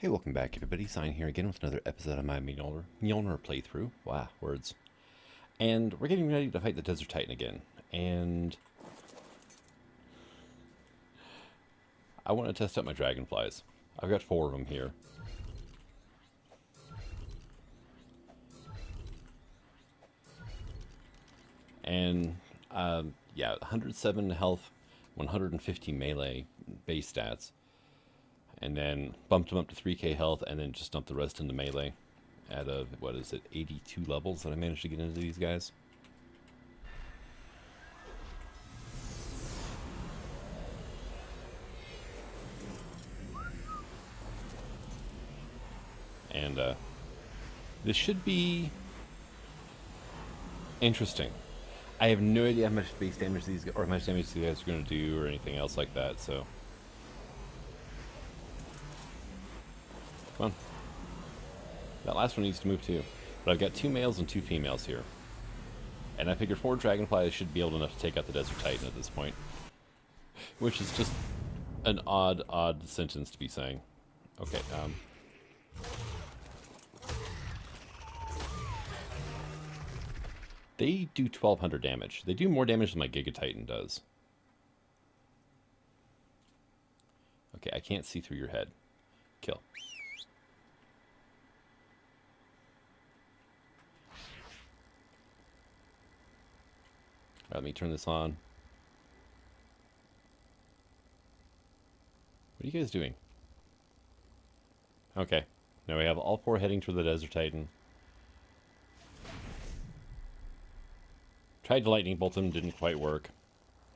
Hey, welcome back everybody. Sign here again with another episode of my Mjolnir playthrough. Wow, words. And we're getting ready to fight the Desert Titan again. And I want to test out my dragonflies. I've got 4 of them here. And yeah, 107 health, 150 melee base stats. And then bumped them up to 3k health, and then just dumped the rest into melee at what is it, 82 levels that I managed to get into these guys. And this should be interesting. I have no idea how much base damage these guys, or how much damage these guys are going to do, or anything else like that. So, come on. That last one needs to move too. But I've got 2 males and 2 females here. And I figure 4 dragonflies should be able enough to take out the Desert Titan at this point. Which is just an odd sentence to be saying. Okay, they do 1200 damage. They do more damage than my Giga Titan does. Okay, I can't see through your head. Kill. Let me turn this on. What are you guys doing? Okay. Now we have all 4 heading to the Desert Titan. Tried to lightning bolt them, didn't quite work.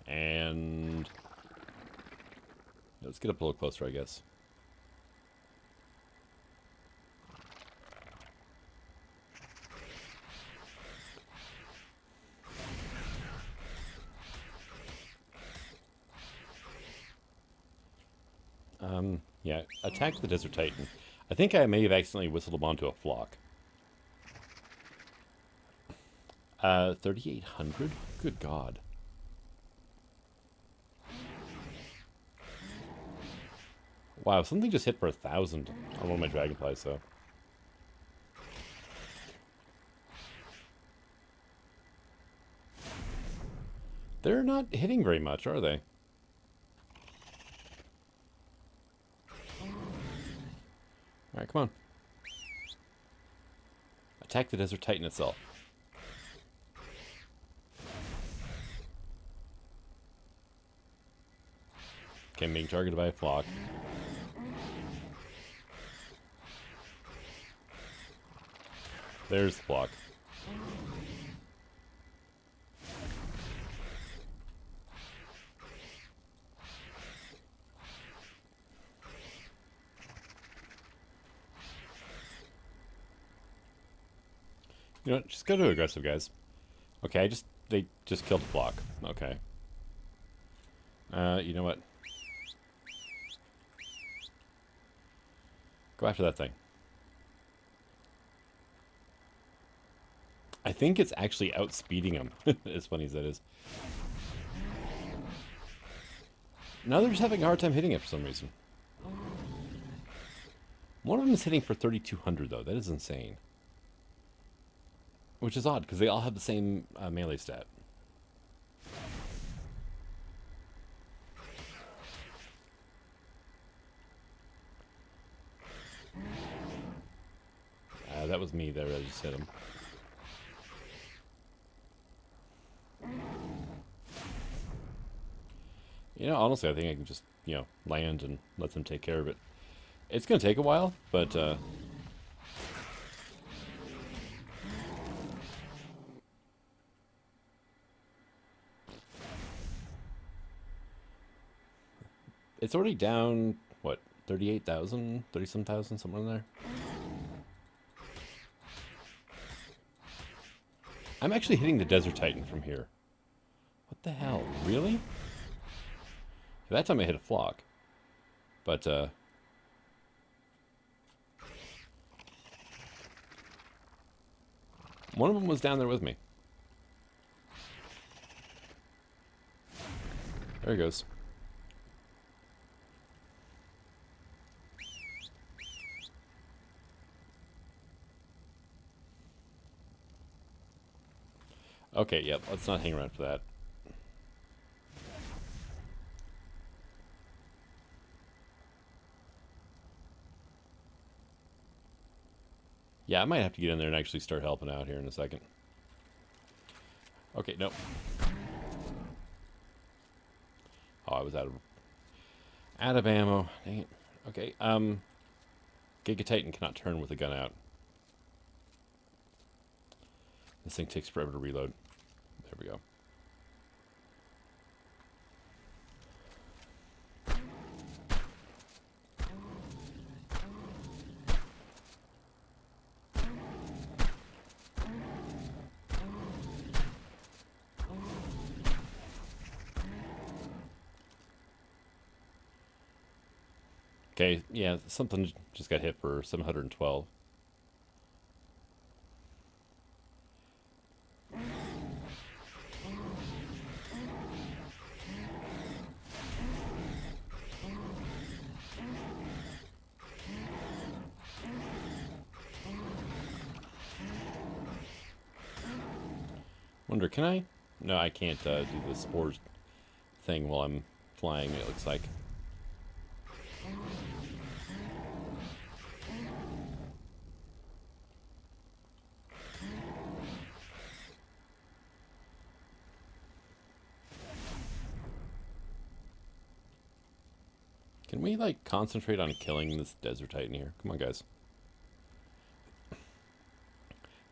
And let's get up a little closer, I guess. Yeah, attack the Desert Titan. I think I may have accidentally whistled him onto a flock. 3,800? Good God. Wow, something just hit for 1,000 on one of my dragonflies, so. They're not hitting very much, are they? Alright, come on. Attack the Desert Titan itself. Okay, I'm being targeted by a flock. There's the flock. You know what? Just go to aggressive, guys. Okay, they just killed the flock. Okay. You know what? Go after that thing. I think it's actually outspeeding him. As funny as that is. Now they're just having a hard time hitting it for some reason. One of them is hitting for 3,200 though. That is insane. Which is odd, because they all have the same melee stat. That was me there, I just hit him. You know, honestly, I think I can just, you know, land and let them take care of it. It's going to take a while, but it's already down, what, 38,000? 30-some thousand, somewhere in there? I'm actually hitting the Desert Titan from here. What the hell? Really? That time I hit a flock. But, one of them was down there with me. There he goes. Okay, yep, let's not hang around for that. Yeah, I might have to get in there and actually start helping out here in a second. Okay, nope. Oh, I was out of ammo. Dang it. Okay, Giga Titan cannot turn with a gun out. This thing takes forever to reload. There we go. Okay, yeah, something just got hit for 712. Wonder, can I? No, I can't do the spores thing while I'm flying, it looks like. Can we, like, concentrate on killing this Desert Titan here? Come on, guys.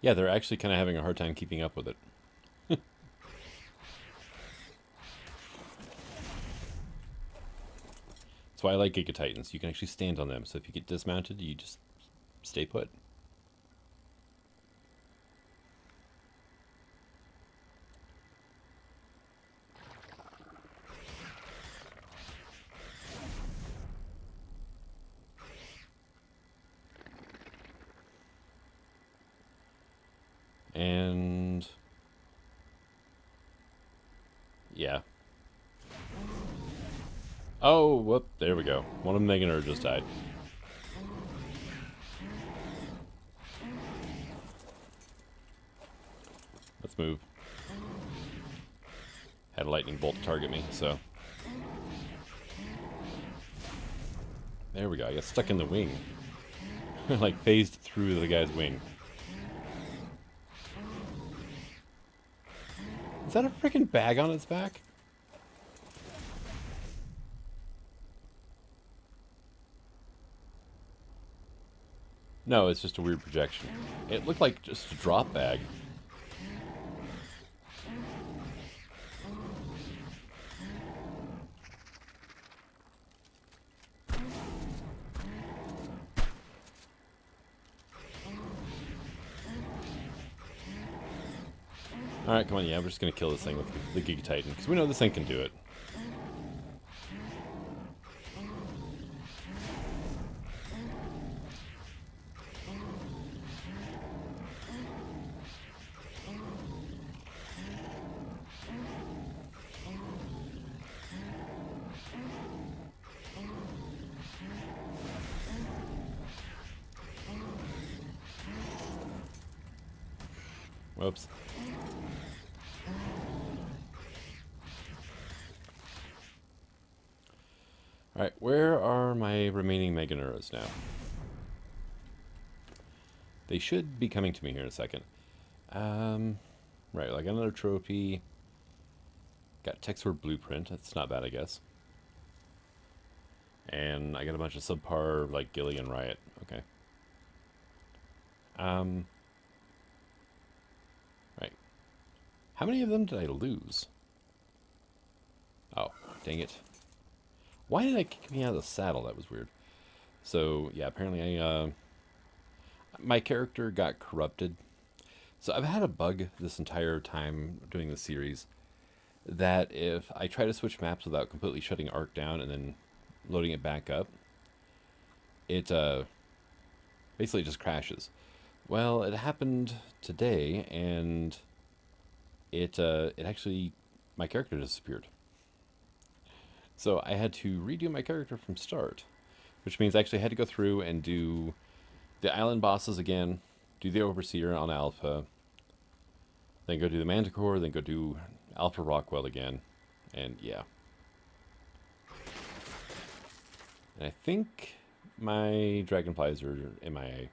Yeah, they're actually kind of having a hard time keeping up with it. That's why I like Giga Titans. You can actually stand on them, so if you get dismounted, you just stay put. And yeah. Oh, whoop, there we go. One of them Meganeura just died. Let's move. Had a lightning bolt target me, so. There we go, I got stuck in the wing. Like, phased through the guy's wing. Is that a freaking bag on its back? No, it's just a weird projection. It looked like just a drop bag. Alright, come on, yeah, we're just gonna kill this thing with the Giga Titan, because we know this thing can do it. Whoops. Alright, where are my remaining Meganeuras now? They should be coming to me here in a second. Right, like another trophy. Got Texword Blueprint, that's not bad, I guess. And I got a bunch of subpar, like, Gilly and Riot. Okay. Right. How many of them did I lose? Oh, dang it. Why did I kick me out of the saddle? That was weird. So, yeah, apparently my character got corrupted. So I've had a bug this entire time doing the series that if I try to switch maps without completely shutting Ark down and then loading it back up, it basically just crashes. Well, it happened today, and it actually, my character disappeared. So I had to redo my character from start, which means I actually had to go through and do the island bosses again, do the Overseer on Alpha, Then go do the Manticore, then go do Alpha Rockwell again. And yeah. And I think my Dragonflies are MIA.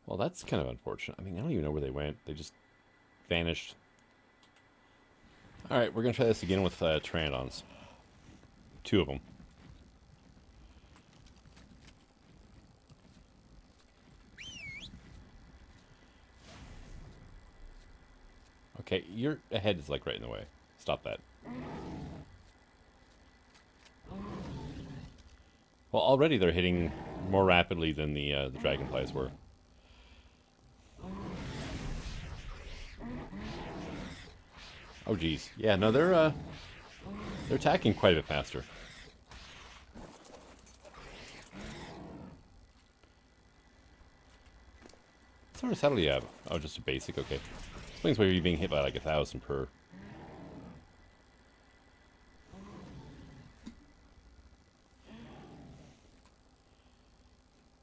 Well, that's kind of unfortunate. I mean, I don't even know where they went. They just vanished. Alright, we're going to try this again with Pteranodons. 2 of them. Okay, your head is like right in the way. Stop that. Well, already they're hitting more rapidly than the Dragonflies were. Oh geez, yeah, no, they're attacking quite a bit faster. What sort of saddle do you have? Oh, just a basic. Okay, explains why you're being hit by like 1,000 per.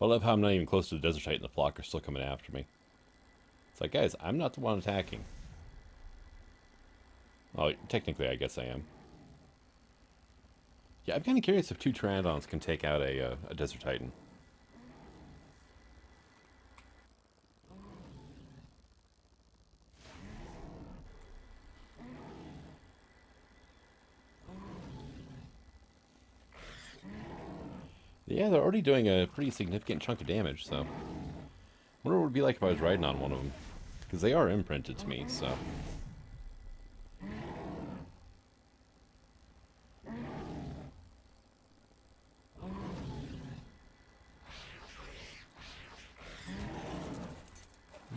I love how I'm not even close to the Desert Titan. The flock are still coming after me. It's like, guys, I'm not the one attacking. Oh, technically, I guess I am. Yeah, I'm kind of curious if 2 Pteranodons can take out a Desert Titan. Yeah, they're already doing a pretty significant chunk of damage, so... I wonder what it would be like if I was riding on one of them. Because they are imprinted to me, so...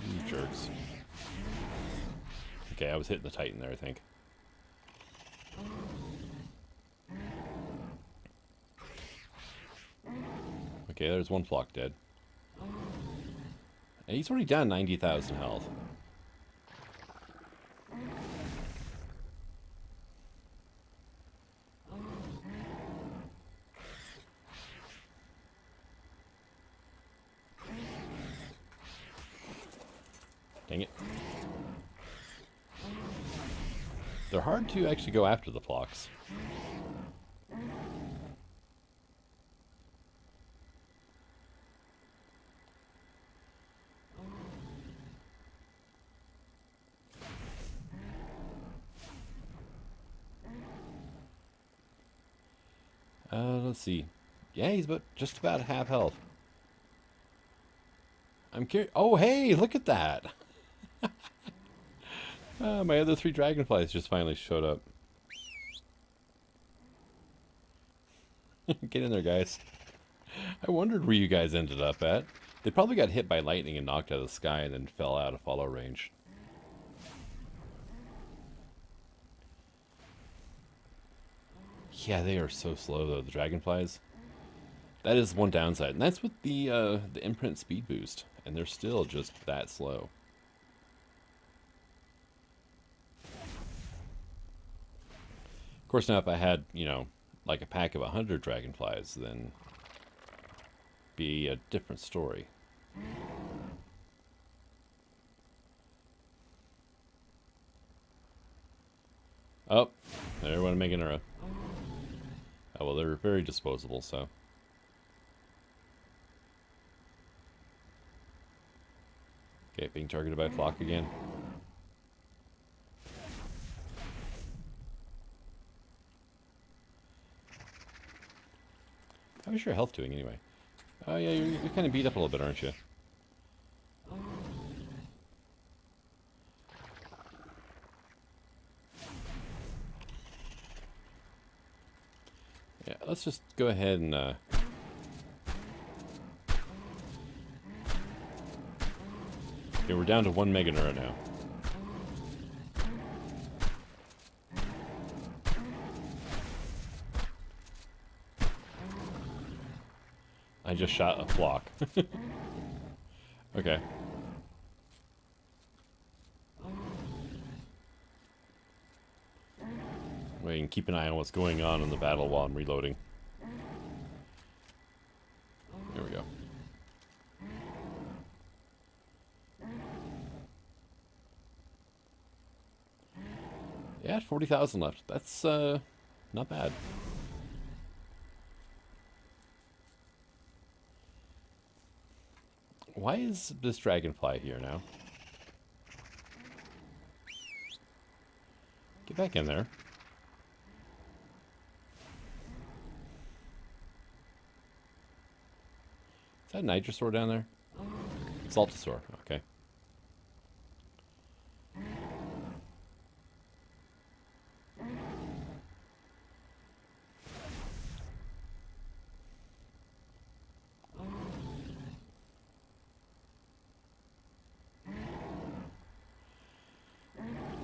You jerks. Okay, I was hitting the Titan there, I think. Okay, there's one flock dead. And he's already down 90,000 health. Dang it. They're hard to actually go after the flocks. Let's see. Yeah, he's just about half health. I'm curious. Oh, hey, look at that. My other 3 Dragonflies just finally showed up. Get in there, guys. I wondered where you guys ended up at. They probably got hit by lightning and knocked out of the sky and then fell out of follow range. Yeah, they are so slow, though, the Dragonflies. That is one downside, and that's with the imprint speed boost, and they're still just that slow. Of course, now if I had, you know, like a pack of 100 Dragonflies, then be a different story. Oh, there went a Meganeura. Oh, well, they're very disposable, so. Okay, being targeted by flock again. How is your health doing anyway? Oh yeah, you're kind of beat up a little bit, aren't you? Yeah, let's just go ahead and okay, we're down to 1 Meganeura now. I just shot a flock. Okay. Wait, and keep an eye on what's going on in the battle while I'm reloading. 40,000 left. That's not bad. Why is this dragonfly here now? Get back in there. Is that a nitrosaur down there? Saltosaur, okay.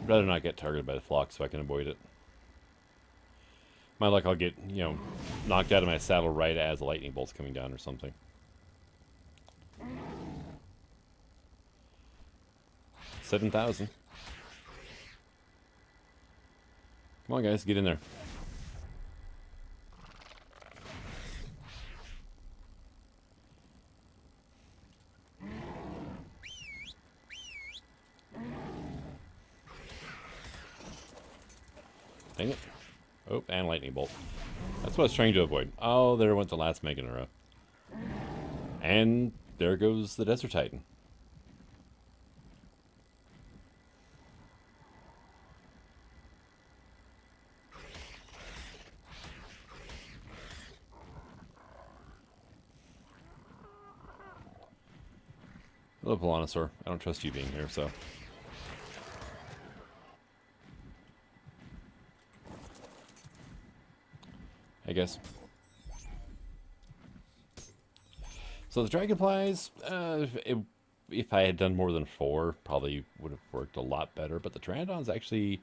I'd rather not get targeted by the flock so I can avoid it. My luck, I'll get, you know, knocked out of my saddle right as a lightning bolt's coming down or something. 7,000. Come on, guys, get in there. Dang it. Oh, and lightning bolt. That's what I was trying to avoid. Oh, there went the last Meganeura. And there goes the Desert Titan. Hello, Pelanosaur. I don't trust you being here, so... I guess. So the dragonflies, if I had done more than 4, probably would have worked a lot better. But the Pteranodons actually,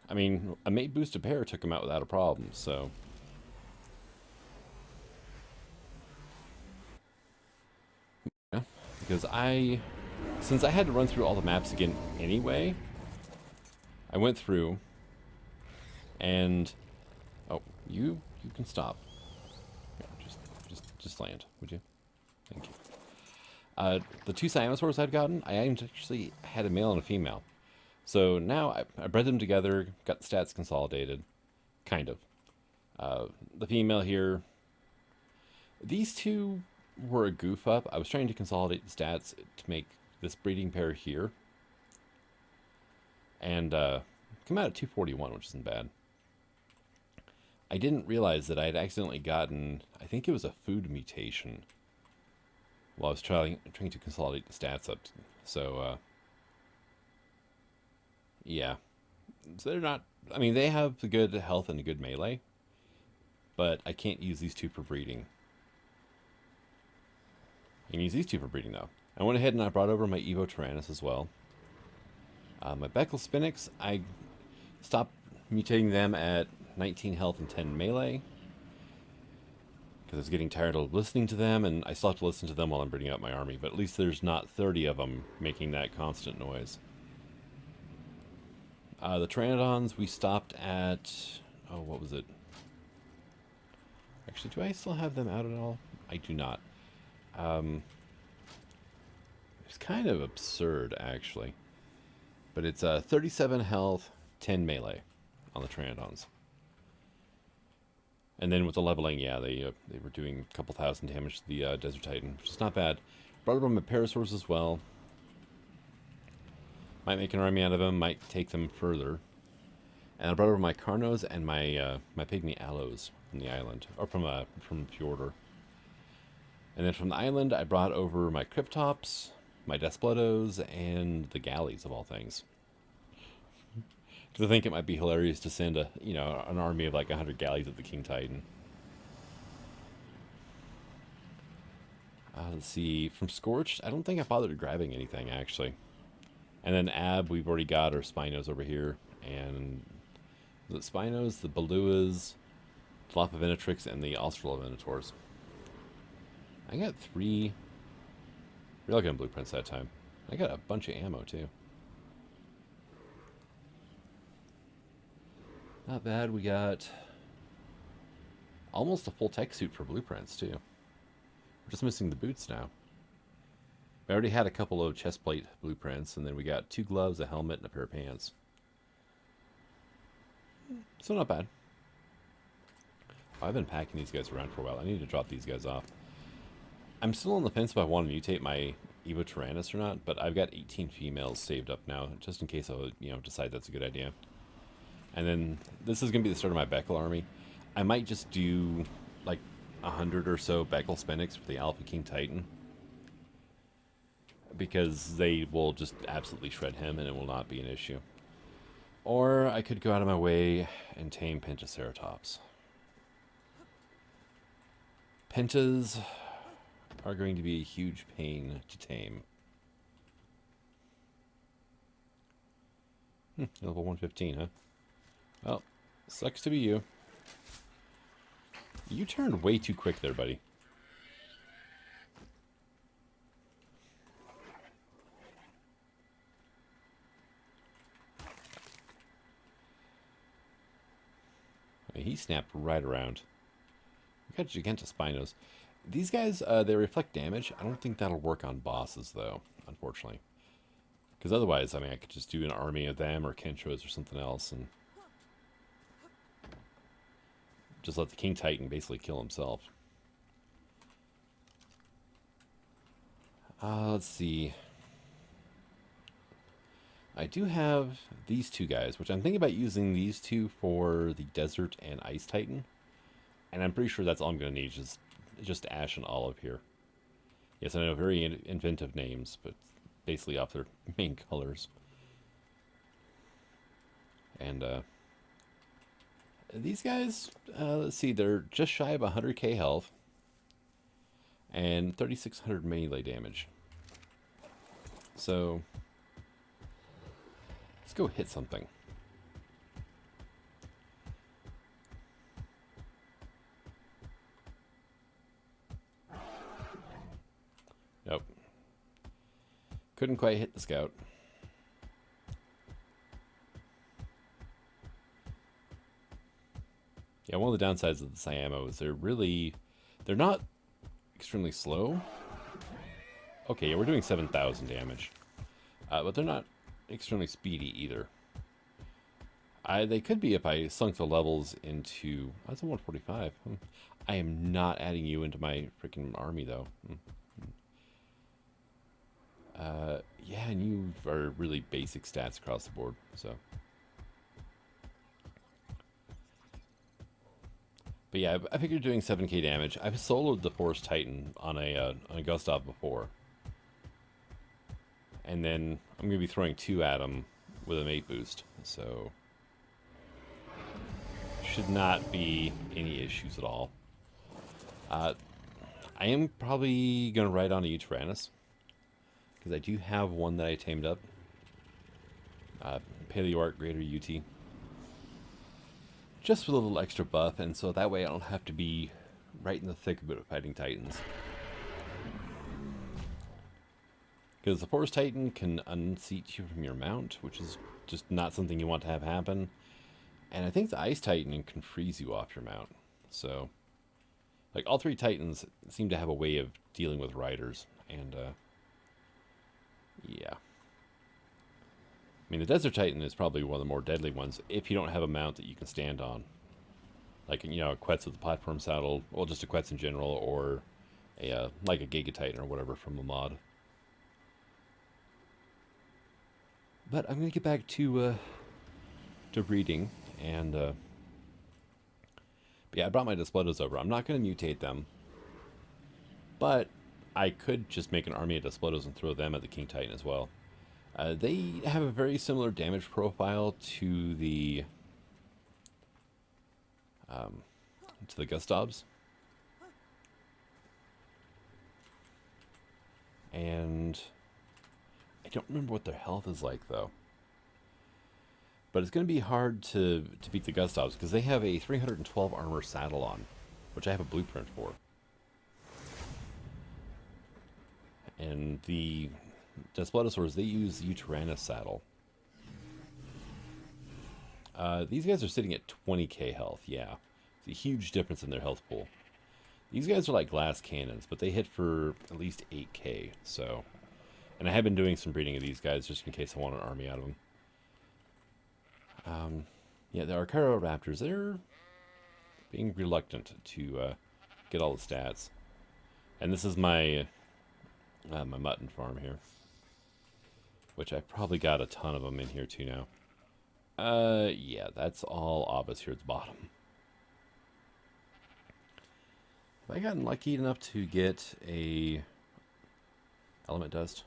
I mean, a mate boosted pair took them out without a problem. So yeah, because since I had to run through all the maps again anyway, I went through and. Oh, you can stop. Yeah, just land, would you? Thank you. The 2 Cyanosaurs I've gotten, I actually had a male and a female. So now I bred them together, got the stats consolidated, kind of. The female here, these 2 were a goof up. I was trying to consolidate the stats to make this breeding pair here. And come out at 241, which isn't bad. I didn't realize that I had accidentally gotten, I think it was a food mutation while I was trying to consolidate the stats up. So, yeah. So they're not, I mean, they have the good health and a good melee, but I can't use these 2 for breeding. I can use these 2 for breeding, though. I went ahead and I brought over my Evo Tyrannus as well. My Beckel Spinix, I stopped mutating them at 19 health and 10 melee because I was getting tired of listening to them, and I still have to listen to them while I'm bringing up my army, but at least there's not 30 of them making that constant noise. The Pteranodons, we stopped at, oh, what was it? Actually, do I still have them out at all? I do not. It's kind of absurd, actually, but it's 37 health, 10 melee on the Pteranodons. And then with the leveling, yeah, they were doing a couple thousand damage to the Desert Titan, which is not bad. Brought over my Parasaurs as well. Might make an army out of them, might take them further. And I brought over my Carnos and my my Pygmy Aloes from the island, or from Fjordur. And then from the island, I brought over my Cryptops, my Despletos, and the Galleys of all things. Because I think it might be hilarious to send an army of like 100 galleys at the King Titan. Let's see, from Scorched, I don't think I bothered grabbing anything actually. And then Ab, we've already got our Spinos over here, and the Spinos, the Beluas, Dilophovenatrix, and the Australovenators. I got 3 Railgun blueprints that time. I got a bunch of ammo too. Not bad. We got almost a full tech suit for blueprints too. We're just missing the boots now. We already had a couple of chest plate blueprints, and then we got 2 gloves, a helmet, and a pair of pants. So not bad. I've been packing these guys around for a while. I need to drop these guys off. I'm still on the fence if I want to mutate my Evo Tyrannus or not, but I've got 18 females saved up now, just in case I, decide that's a good idea. And then this is going to be the start of my Beckel army. I might just do like 100 or so Beckel Spendix for the Alpha King Titan, because they will just absolutely shred him and it will not be an issue. Or I could go out of my way and tame Pentaceratops. Pentas are going to be a huge pain to tame. Level 115, huh? Well, sucks to be you. You turned way too quick there, buddy. I mean, he snapped right around. We got Gigantospinos. These guys, they reflect damage. I don't think that'll work on bosses, though, unfortunately. Because otherwise, I mean, I could just do an army of them or Kenshos or something else and just let the King Titan basically kill himself. Let's see. I do have these two guys, which I'm thinking about using these two for the Desert and Ice Titan. And I'm pretty sure that's all I'm going to need, just Ash and Olive here. Yes, I know, very inventive names, but basically off their main colors. And these guys, let's see, they're just shy of 100k health and 3600 melee damage. So let's go hit something. Nope. Couldn't quite hit the scout. Yeah, one of the downsides of the Cyamo is they're not extremely slow. Okay, yeah, we're doing 7,000 damage. But they're not extremely speedy either. They could be if I sunk the levels into... That's a 145. I am not adding you into my freaking army, though. Yeah, and you are really basic stats across the board, so... But yeah, I figured doing 7k damage. I've soloed the Forest Titan on a Gustav before. And then I'm going to be throwing 2 at him with a mate boost, so... Should not be any issues at all. I am probably going to ride on a Tyrannus, because I do have one that I tamed up. Paleo Ark Greater UT. Just with a little extra buff, and so that way I don't have to be right in the thick of it of fighting Titans. Because the Forest Titan can unseat you from your mount, which is just not something you want to have happen. And I think the Ice Titan can freeze you off your mount. So, like, all 3 Titans seem to have a way of dealing with riders, and yeah. I mean, the Desert Titan is probably one of the more deadly ones if you don't have a mount that you can stand on. Like, you know, a Quetz with a platform saddle, well, just a Quetz in general, or a like a Giga Titan or whatever from the mod. But I'm going to get back to breeding, and but yeah, I brought my Desplotos over. I'm not going to mutate them, but I could just make an army of Desplotos and throw them at the King Titan as well. They have a very similar damage profile to the Gustavs, and I don't remember what their health is like though. But it's going to be hard to beat the Gustavs because they have a 312 armor saddle on, which I have a blueprint for, and the Desplotosaurs, they use the Tyrannus saddle. These guys are sitting at 20k health, yeah. It's a huge difference in their health pool. These guys are like glass cannons, but they hit for at least 8k, so... And I have been doing some breeding of these guys just in case I want an army out of them. Yeah, the Aquaria Raptors, they're being reluctant to get all the stats. And this is my my mutton farm here, which I probably got a ton of them in here too now. Yeah, that's all obvious here at the bottom. Have I gotten lucky enough to get a element dust?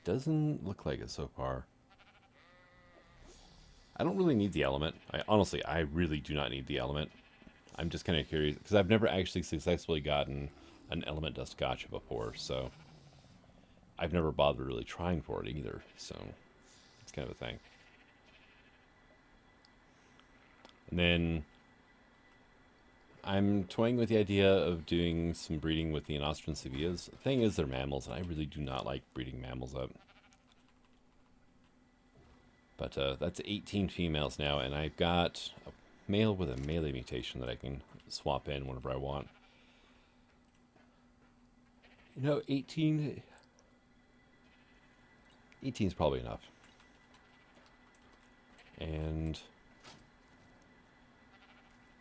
Doesn't look like it so far. I don't really need the element. Honestly, I really do not need the element. I'm just kind of curious, because I've never actually successfully gotten an element dust gotcha before, so I've never bothered really trying for it either, so it's kind of a thing. And then I'm toying with the idea of doing some breeding with the Nostran Sevillas. The thing is, they're mammals, and I really do not like breeding mammals up. But that's 18 females now, and I've got a male with a melee mutation that I can swap in whenever I want. You know, 18 is probably enough. And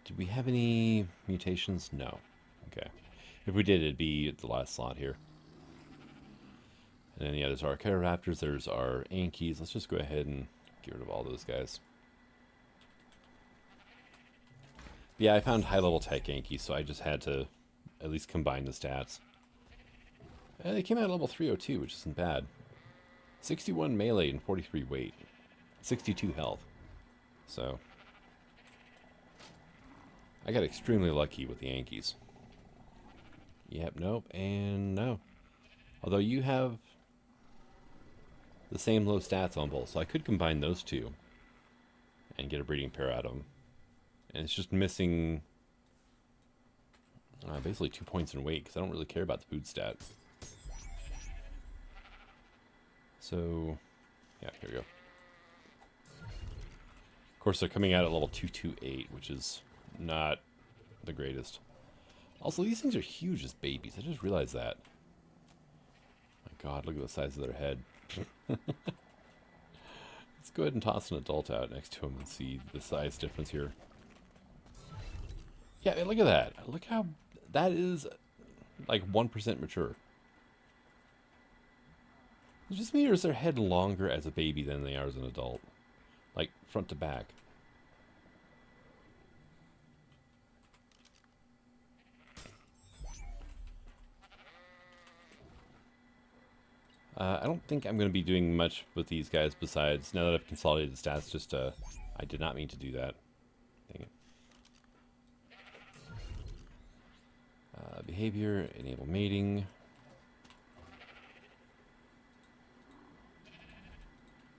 did we have any mutations? No. Okay. If we did, it'd be the last slot here. And then, yeah, there's our Raptors, there's our Ankies. Let's just go ahead and get rid of all those guys. Yeah, I found high-level tech Ankies, so I just had to at least combine the stats. And they came out at level 302, which isn't bad. 61 melee and 43 weight. 62 health. So I got extremely lucky with the Yankees. Yep, nope, and no. Although you have the same low stats on both, so I could combine those two and get a breeding pair out of them. And it's just missing basically 2 points in weight, because I don't really care about the food stat. So, yeah, here we go. Of course, they're coming out at level 228, which is not the greatest. Also, these things are huge as babies. I just realized that. My god, look at the size of their head. Let's go ahead and toss an adult out next to him and see the size difference here. Yeah, look at that. Look how... that is like 1% mature. It just means their head longer as a baby than they are as an adult. Like, front to back. I don't think I'm going to be doing much with these guys besides, now that I've consolidated the stats, just, I did not mean to do that. Dang it. Behavior, enable mating.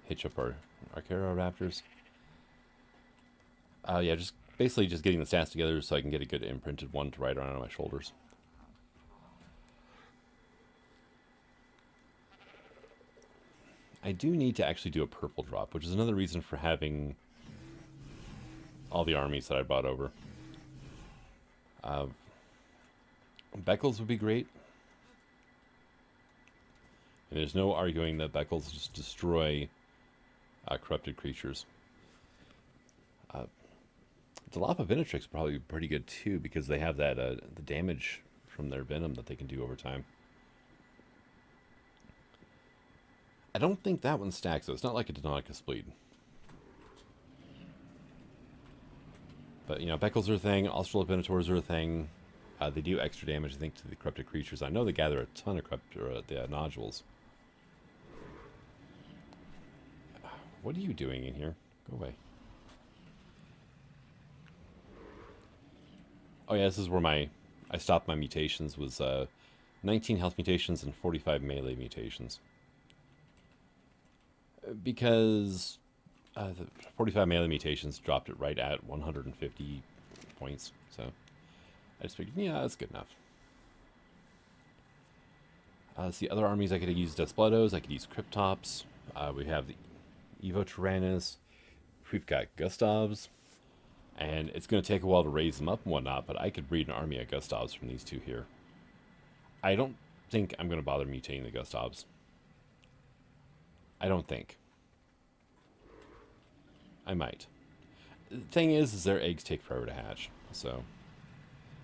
Hitch up our Raptors. Yeah, just basically just getting the stats together so I can get a good imprinted one to ride around on my shoulders. I do need to actually do a purple drop, which is another reason for having all the armies that I brought over. Beckles would be great. And there's no arguing that Beckles just destroy corrupted creatures. Dilapa Venetrix would probably be pretty good too, because they have that the damage from their venom that they can do over time. I don't think that one stacks though. It's not like a Deinonychus bleed. But, you know, Beckles are a thing, Australopithecus are a thing. They do extra damage, I think, to the corrupted creatures. I know they gather a ton of the nodules. What are you doing in here? Go away. Oh yeah, this is where I stopped my mutations, was 19 health mutations and 45 melee mutations. Because the 45 melee mutations dropped it right at 150 points, so I just figured, yeah, that's good enough. Let's see, other armies I could have used Despletos, I could use Cryptops, we have the Evo Tyrannus, we've got Gustavs, and it's going to take a while to raise them up and whatnot, but I could breed an army of Gustavs from these two here. I don't think I'm going to bother mutating the Gustavs. I don't think. I might. The thing is their eggs take forever to hatch. So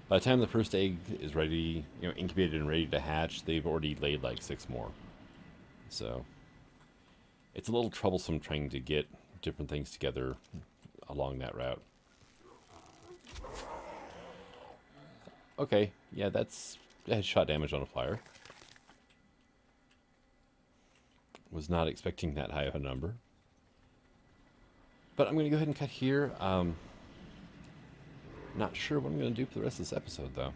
by the time the first egg is ready, incubated and ready to hatch, they've already laid like 6 more. So it's a little troublesome trying to get different things together along that route. Okay, yeah, that's headshot damage on a flyer. Was not expecting that high of a number. But I'm going to go ahead and cut here. Not sure what I'm going to do for the rest of this episode, though.